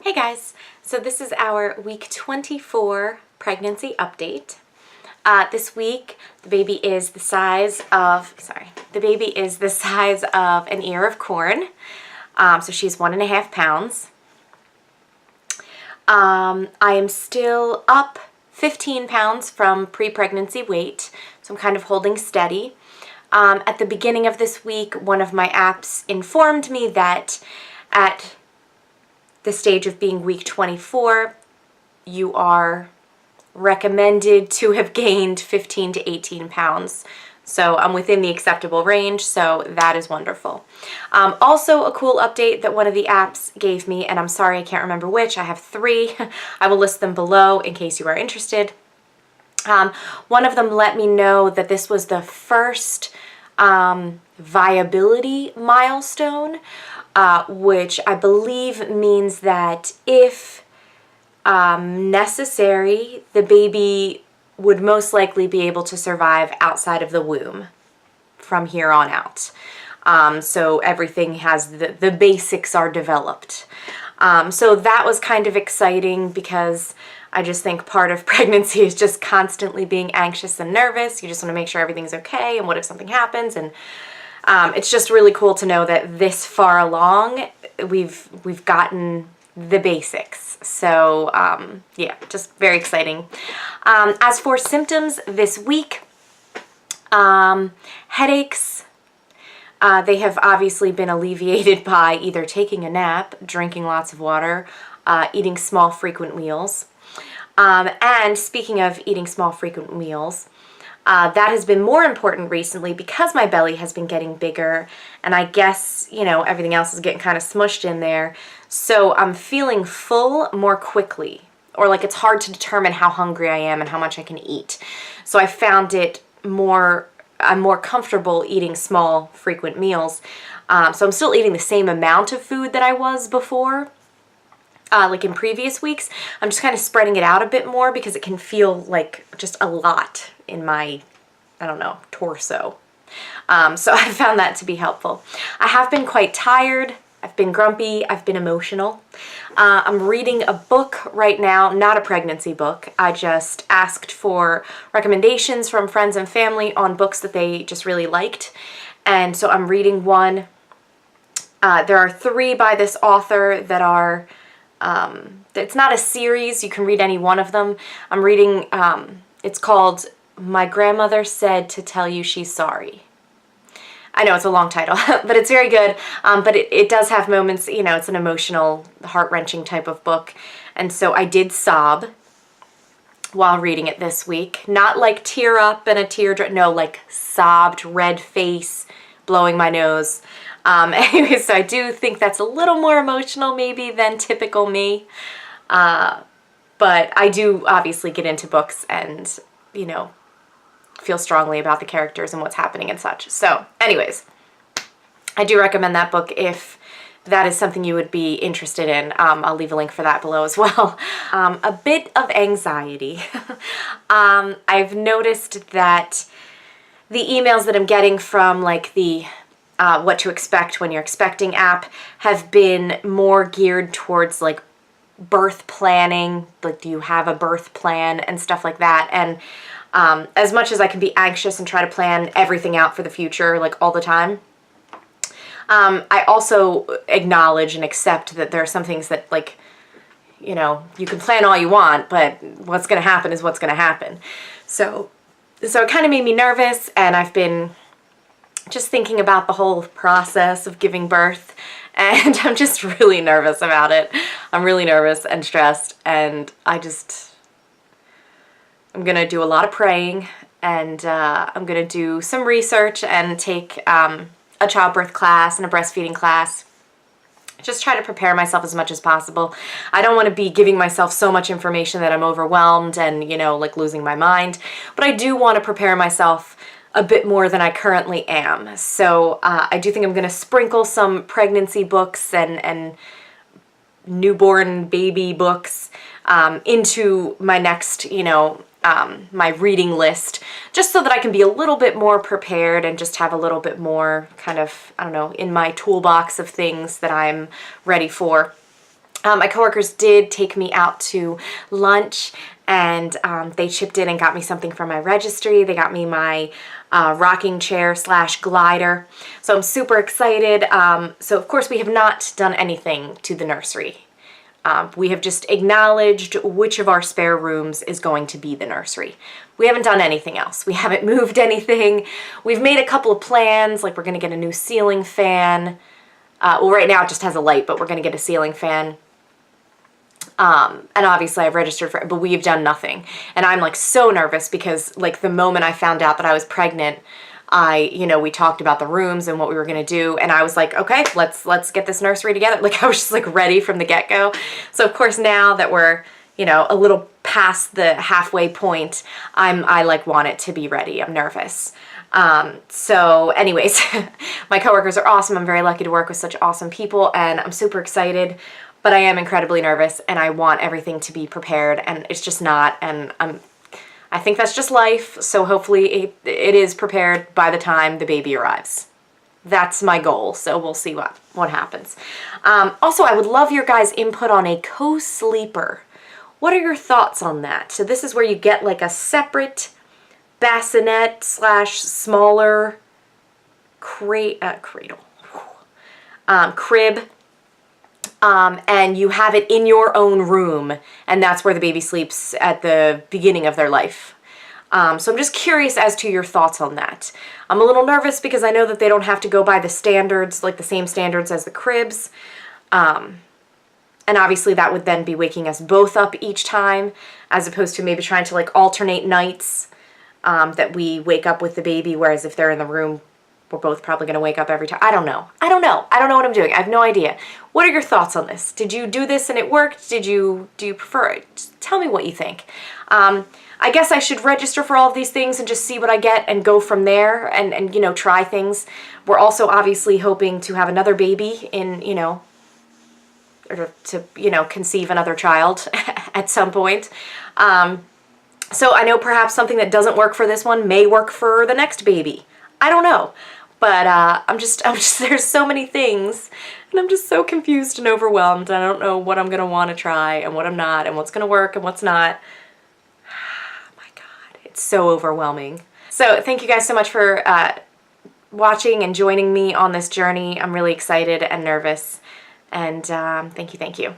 Hey guys, so this is our week 24 pregnancy update. This week the baby is the size of, an ear of corn. So she's 1.5 pounds. I am still up 15 pounds from pre-pregnancy weight, so I'm kind of holding steady. At the beginning of this week, one of my apps informed me that at the stage of being week 24, you are recommended to have gained 15 to 18 pounds. So I'm within the acceptable range, so that is wonderful. Also a cool update that one of the apps gave me, and I'm sorry I can't remember which, I have 3. I will list them below in case you are interested. One of them let me know that this was the first viability milestone, which I believe means that if necessary, the baby would most likely be able to survive outside of the womb from here on out. So everything has, the basics are developed. So that was kind of exciting because I just think part of pregnancy is just constantly being anxious and nervous. You just want to make sure everything's okay, and what if something happens, and it's just really cool to know that this far along we've gotten the basics. So yeah, just very exciting. As for symptoms this week, headaches, they have obviously been alleviated by either taking a nap, drinking lots of water, eating small frequent meals. And speaking of eating small frequent meals, that has been more important recently because my belly has been getting bigger, and I guess, you know, everything else is getting kind of smushed in there. So I'm feeling full more quickly, or like it's hard to determine how hungry I am and how much I can eat. So I found it I'm more comfortable eating small frequent meals. So I'm still eating the same amount of food that I was before. Like in previous weeks, I'm just kind of spreading it out a bit more because it can feel like just a lot in my, I don't know, torso. So I found that to be helpful. I have been quite tired. I've been grumpy. I've been emotional. I'm reading a book right now, not a pregnancy book. I just asked for recommendations from friends and family on books that they just really liked. And so I'm reading one. There are 3 by this author that are it's not a series, you can read any one of them. I'm reading, it's called My Grandmother Said to Tell You She's Sorry. I know it's a long title, but it's very good. But it does have moments, you know, it's an emotional, heart-wrenching type of book. And so I did sob while reading it this week. Not like tear up and a teardrop, no, like sobbed, red face, blowing my nose. Anyway, so I do think that's a little more emotional maybe than typical me. But I do obviously get into books and, you know, feel strongly about the characters and what's happening and such. So anyways, I do recommend that book if that is something you would be interested in. I'll leave a link for that below as well. A bit of anxiety. I've noticed that the emails that I'm getting from like the what to expect when you're expecting app have been more geared towards like birth planning, like do you have a birth plan and stuff like that. And as much as I can be anxious and try to plan everything out for the future like all the time, I also acknowledge and accept that there are some things that, like, you know, you can plan all you want, but what's going to happen is what's going to happen. So it kind of made me nervous, and I've been just thinking about the whole process of giving birth, and I'm just really nervous about it. I'm really nervous and stressed, and I'm gonna do a lot of praying, and I'm gonna do some research and take a childbirth class and a breastfeeding class. Just try to prepare myself as much as possible. I don't want to be giving myself so much information that I'm overwhelmed and, you know, like losing my mind, but I do want to prepare myself a bit more than I currently am. So I do think I'm going to sprinkle some pregnancy books and newborn baby books into my next, you know, my reading list, just so that I can be a little bit more prepared and just have a little bit more kind of, I don't know, in my toolbox of things that I'm ready for. My coworkers did take me out to lunch, and they chipped in and got me something from my registry. They got me my rocking chair / glider. So I'm super excited. So of course we have not done anything to the nursery. We have just acknowledged which of our spare rooms is going to be the nursery. We haven't done anything else. We haven't moved anything. We've made a couple of plans, like we're going to get a new ceiling fan. Well, right now it just has a light, but we're going to get a ceiling fan. And obviously I've registered for it, but we've done nothing. And I'm like so nervous because like the moment I found out that I was pregnant, we talked about the rooms and what we were going to do. And I was like, okay, let's get this nursery together. Like I was just like ready from the get-go. So of course now that we're, a little past the halfway point, I like want it to be ready. I'm nervous. So anyways, my coworkers are awesome. I'm very lucky to work with such awesome people, and I'm super excited. But I am incredibly nervous, and I want everything to be prepared, and it's just not, and I think that's just life, so hopefully it is prepared by the time the baby arrives. That's my goal, so we'll see what happens. Also, I would love your guys' input on a co-sleeper. What are your thoughts on that? So this is where you get like a separate bassinet / smaller crib, and you have it in your own room, and that's where the baby sleeps at the beginning of their life. So I'm just curious as to your thoughts on that. I'm a little nervous because I know that they don't have to go by the standards, like the same standards as the cribs. And obviously that would then be waking us both up each time, as opposed to maybe trying to like alternate nights that we wake up with the baby, whereas if they're in the room, we're both probably going to wake up every time. I don't know what I'm doing. I have no idea. What are your thoughts on this? Did you do this and it worked? Do you prefer it? Just tell me what you think. I guess I should register for all of these things and just see what I get and go from there and try things. We're also obviously hoping to have another baby or to conceive another child at some point. So I know perhaps something that doesn't work for this one may work for the next baby. I don't know. But I'm just, there's so many things, and I'm just so confused and overwhelmed. I don't know what I'm going to want to try and what I'm not, and what's going to work and what's not. My God, it's so overwhelming. So thank you guys so much for watching and joining me on this journey. I'm really excited and nervous, and thank you.